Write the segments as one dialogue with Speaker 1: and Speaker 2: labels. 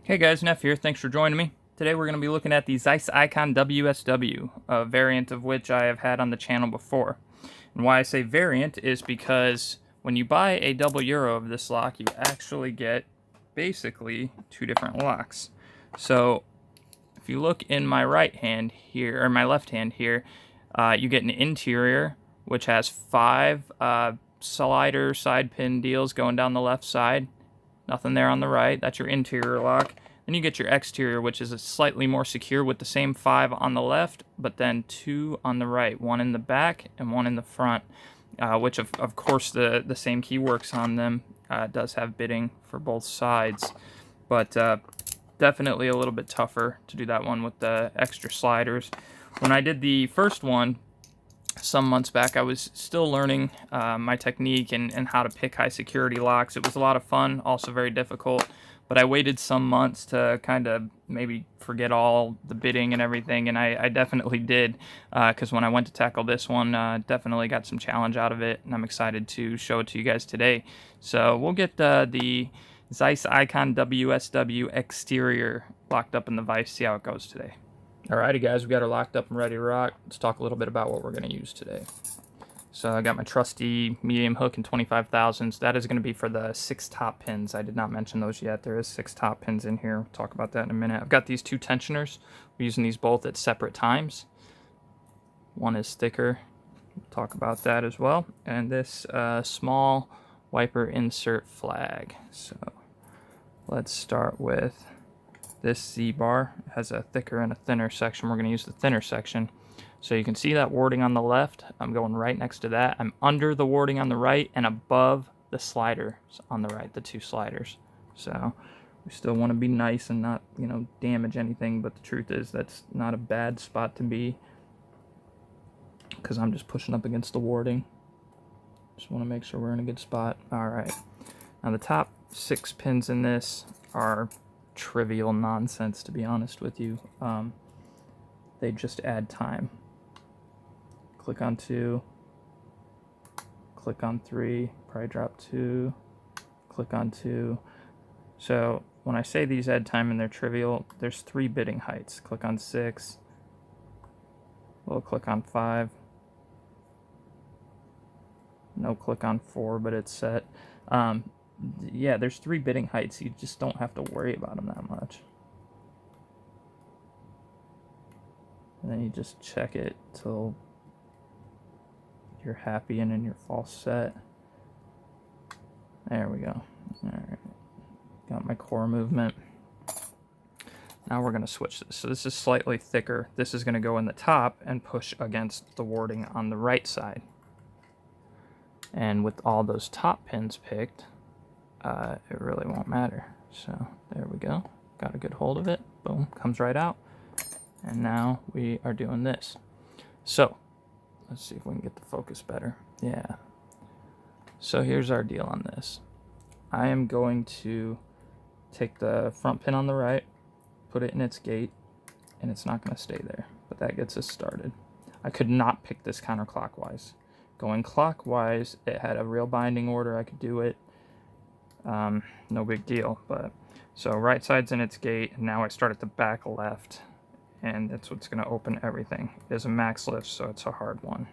Speaker 1: Hey guys, Neff here. Thanks for joining me. Today we're going to be looking at the Zeiss IKON WSW, a variant of which I have had on the channel before. And why I say variant is because when you buy a double euro of this lock, you actually get basically two different locks. So if you look in my right hand here, or my left hand here, you get an interior which has 5 slider side pin deals going down the left side. Nothing there on the right. That's your interior lock. Then you get your exterior, which is slightly more secure with the same 5 on the left, but then 2 on the right. 1 in the back and 1 in the front, which of course the same key works on them. Does have bitting for both sides, but definitely a little bit tougher to do that one with the extra sliders. When I did the first one, some months back, I was still learning my technique and how to pick high security locks. It was a lot of fun, also very difficult, but I waited some months to kind of maybe forget all the bidding and everything, and I definitely did, because when I went to tackle this one, definitely got some challenge out of it, and I'm excited to show it to you guys today. So we'll get the Zeiss IKON WSW exterior locked up in the vise, see how it goes today. Alrighty guys, we got her locked up and ready to rock. Let's talk a little bit about what we're going to use today. So I got my trusty medium hook in 25 thousandths. That is going to be for the 6 top pins. I did not mention those yet. There is 6 top pins in here. We'll talk about that in a minute. I've got these 2 tensioners. We're using these both at separate times. One is thicker. We'll talk about that as well. And this small wiper insert flag. So let's start with this Z-bar. It has a thicker and a thinner section. We're going to use the thinner section. So you can see that warding on the left. I'm going right next to that. I'm under the warding on the right and above the sliders on the right, the 2 sliders. So we still want to be nice and not, damage anything, but the truth is that's not a bad spot to be, because I'm just pushing up against the warding. Just want to make sure we're in a good spot. All right. Now the top 6 pins in this are trivial nonsense, to be honest with you. They just add time. Click on 2, click on 3, probably drop 2, click on 2. So when I say these add time and they're trivial, there's 3 bidding heights. Click on 6, we'll click on 5, no click on 4, but it's set. Yeah, there's 3 bidding heights. You just don't have to worry about them that much. And then you just check it till you're happy and in your false set. There we go. Alright. Got my core movement. Now we're going to switch this. So this is slightly thicker. This is going to go in the top and push against the warding on the right side. And with all those top pins picked, it really won't matter. So there we go. Got a good hold of it. Boom, comes right out. And now we are doing this. So let's see if we can get the focus better. Yeah. So here's our deal on this. I am going to take the front pin on the right, put it in its gate, and it's not going to stay there, but that gets us started. I could not pick this counterclockwise. Going clockwise, it had a real binding order. I could do it. No big deal. But so right side's in its gate, and now I start at the back left, and that's what's going to open everything. It is a max lift, so it's a hard one.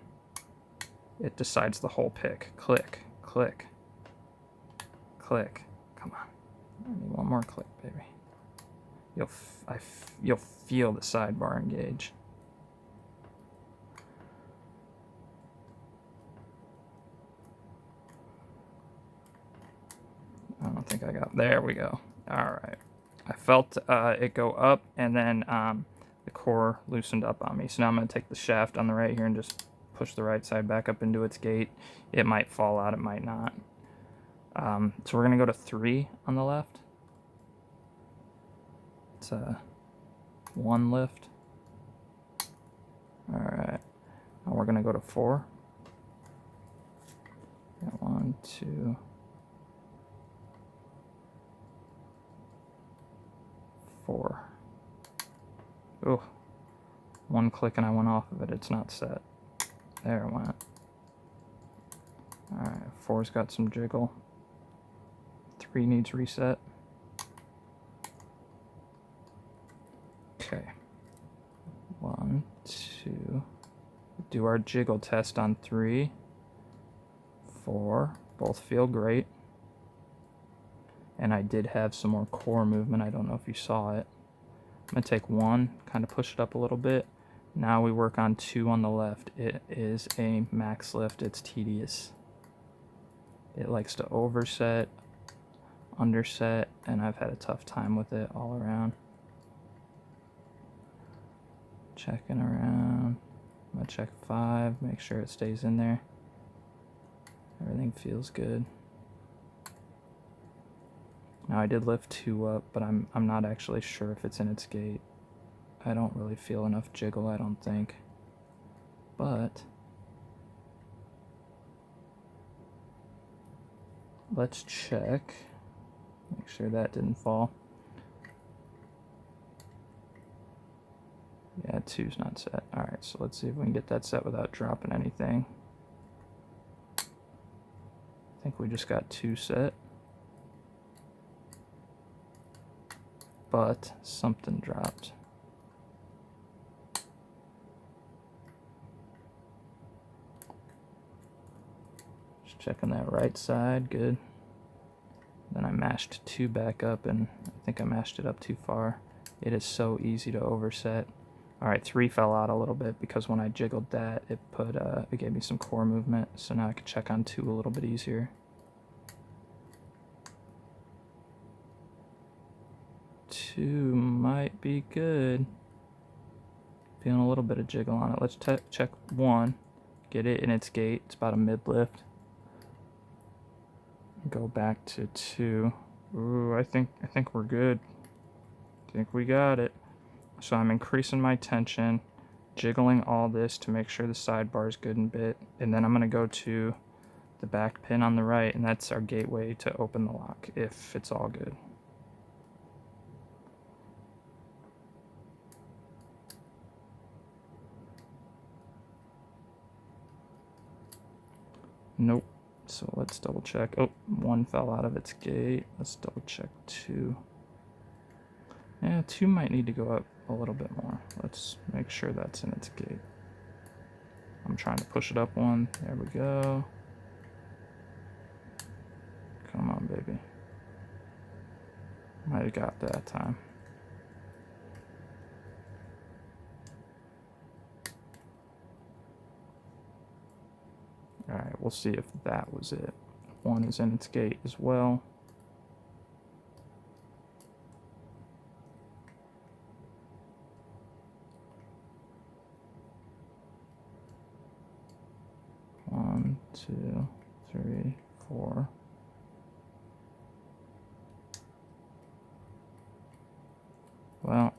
Speaker 1: It decides the whole pick. Click, click, click. Come on. I need one more click, baby. You'll feel the sidebar engage. I don't think I got. There we go. All right. I felt it go up, and then the core loosened up on me. So now I'm going to take the shaft on the right here and just push the right side back up into its gate. It might fall out, it might not. So we're going to go to 3 on the left. It's a 1 lift. All right. Now we're going to go to 4. Got 1, 2, 4. Oh, 1 click and I went off of it. It's not set. There it went. Alright, 4's got some jiggle. 3 needs reset. Okay. 1, 2. Do our jiggle test on 3, 4. Both feel great. And I did have some more core movement. I don't know if you saw it. I'm going to take 1, kind of push it up a little bit. Now we work on 2 on the left. It is a max lift. It's tedious. It likes to overset, underset, and I've had a tough time with it all around. Checking around. I'm going to check 5, make sure it stays in there. Everything feels good. Now I did lift 2 up, but I'm not actually sure if it's in its gate. I don't really feel enough jiggle, I don't think. But let's check. Make sure that didn't fall. Yeah, 2's not set. Alright, so let's see if we can get that set without dropping anything. I think we just got 2 set. But something dropped. Just checking that right side, good. Then I mashed 2 back up, and I think I mashed it up too far. It is so easy to overset. Alright, 3 fell out a little bit because when I jiggled that, it gave me some core movement, so now I can check on 2 a little bit easier. 2 might be good. Feeling a little bit of jiggle on it. Let's check 1. Get it in its gate. It's about a mid lift. Go back to 2. Ooh, I think we're good. I think we got it. So I'm increasing my tension, jiggling all this to make sure the sidebar is good and bit, and then I'm going to go to the back pin on the right, and that's our gateway to open the lock if it's all good. Nope. So let's double check. Oh, 1 fell out of its gate. Let's double check 2. Yeah, 2 might need to go up a little bit more. Let's make sure that's in its gate. I'm trying to push it up 1. There we go. Come on, baby. Might have got that time. Alright, we'll see if that was it. 1 is in its gate as well. One, 2, 3, 4. Well,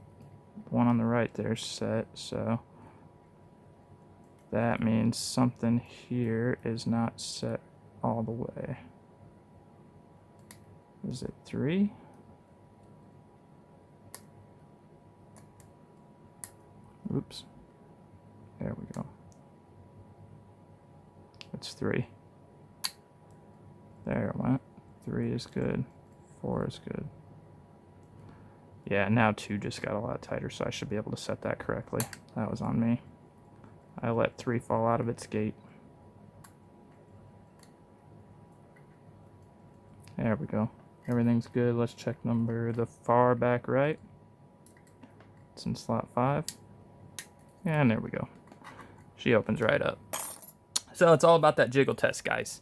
Speaker 1: 1 on the right there's set, so that means something here is not set all the way. Is it 3? Oops. There we go. It's 3. There it went. 3 is good. 4 is good. Yeah, now 2 just got a lot tighter, so I should be able to set that correctly. That was on me. I let 3 fall out of its gate. There we go. Everything's good. Let's check the far back right. It's in slot 5. And there we go. She opens right up. So it's all about that jiggle test, guys.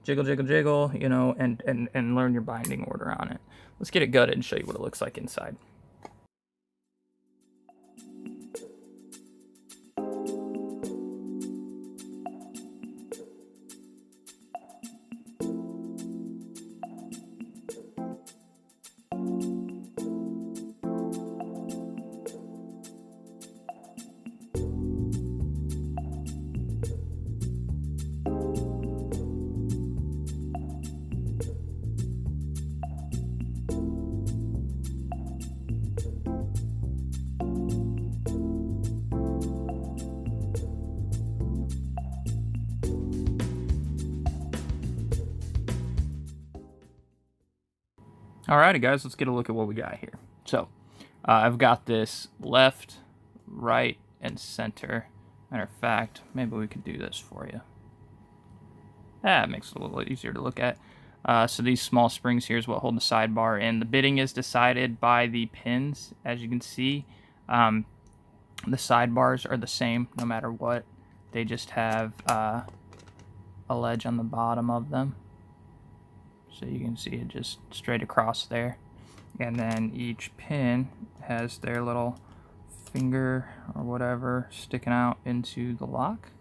Speaker 1: Jiggle, jiggle, jiggle, you know, and learn your binding order on it. Let's get it gutted and show you what it looks like inside. Alrighty guys, let's get a look at what we got here. So, I've got this left, right, and center. Matter of fact, maybe we could do this for you. That makes it a little easier to look at. So these small springs here is what hold the sidebar, and the bitting is decided by the pins. As you can see, the sidebars are the same no matter what. They just have a ledge on the bottom of them. So you can see it just straight across there. And then each pin has their little finger or whatever sticking out into the lock.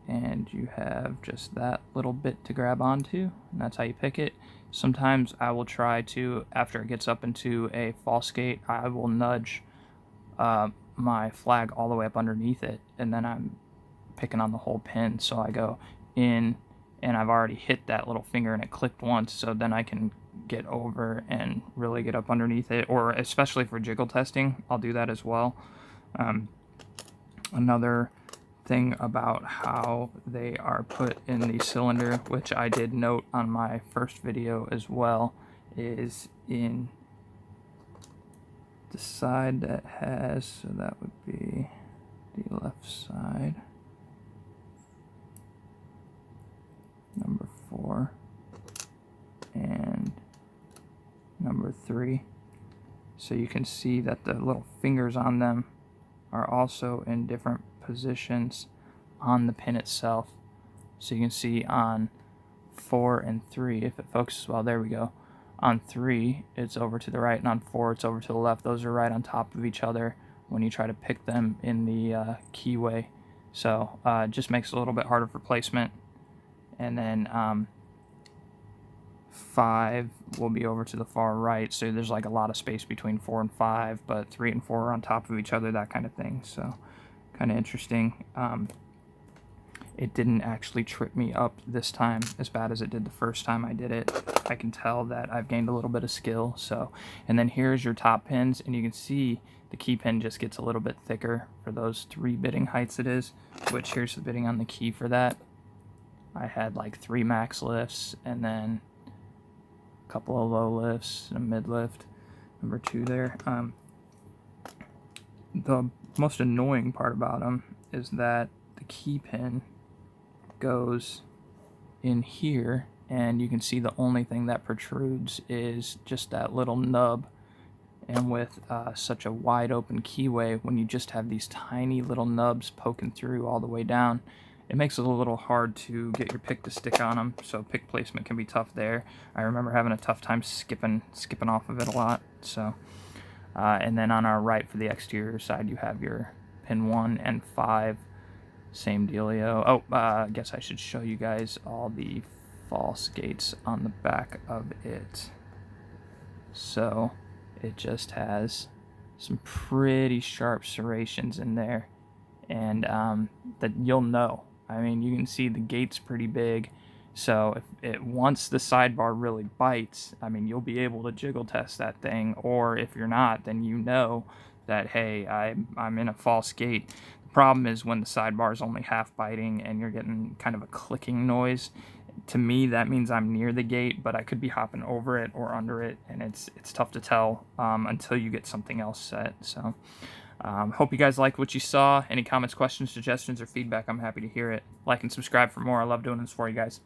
Speaker 1: And you have just that little bit to grab onto, and that's how you pick it. Sometimes I will try to, after it gets up into a false gate, I will nudge my flag all the way up underneath it, and then I'm picking on the whole pin. So I go in, and I've already hit that little finger and it clicked once, so then I can get over and really get up underneath it, or especially for jiggle testing, I'll do that as well. Another thing about how they are put in the cylinder, which I did note on my first video as well, is in the side that has, so that would be the left side, number 4 and number 3. So you can see that the little fingers on them are also in different positions on the pin itself. So you can see on 4 and 3, if it focuses well, there we go. On 3, it's over to the right, and on 4, it's over to the left. Those are right on top of each other when you try to pick them in the keyway. So it just makes it a little bit harder for placement. And then 5 will be over to the far right, so there's like a lot of space between 4 and 5, but 3 and 4 are on top of each other, that kind of thing. So kind of interesting. It didn't actually trip me up this time as bad as it did the first time I did it. I can tell that I've gained a little bit of skill. So, and then here's your top pins, and you can see the key pin just gets a little bit thicker for those 3 bitting heights it is, which here's the bitting on the key for that. I had like 3 max lifts, and then a couple of low lifts and a mid lift, number 2 there. The most annoying part about them is that the key pin goes in here, and you can see the only thing that protrudes is just that little nub. And with such a wide open keyway, when you just have these tiny little nubs poking through all the way down, it makes it a little hard to get your pick to stick on them. So pick placement can be tough there. I remember having a tough time skipping off of it a lot. So and then on our right for the exterior side, you have your pin 1 and 5. Same dealio. Oh, I guess I should show you guys all the false gates on the back of it. So it just has some pretty sharp serrations in there, and that you'll know. I mean, you can see the gate's pretty big, so if it once the sidebar really bites, I mean, you'll be able to jiggle test that thing. Or if you're not, then you know that, hey, I'm in a false gate. The problem is when the sidebar is only half biting and you're getting kind of a clicking noise. To me, that means I'm near the gate, but I could be hopping over it or under it, and it's tough to tell until you get something else set. So hope you guys liked what you saw. Any comments, questions, suggestions, or feedback, I'm happy to hear it. Like and subscribe for more. I love doing this for you guys.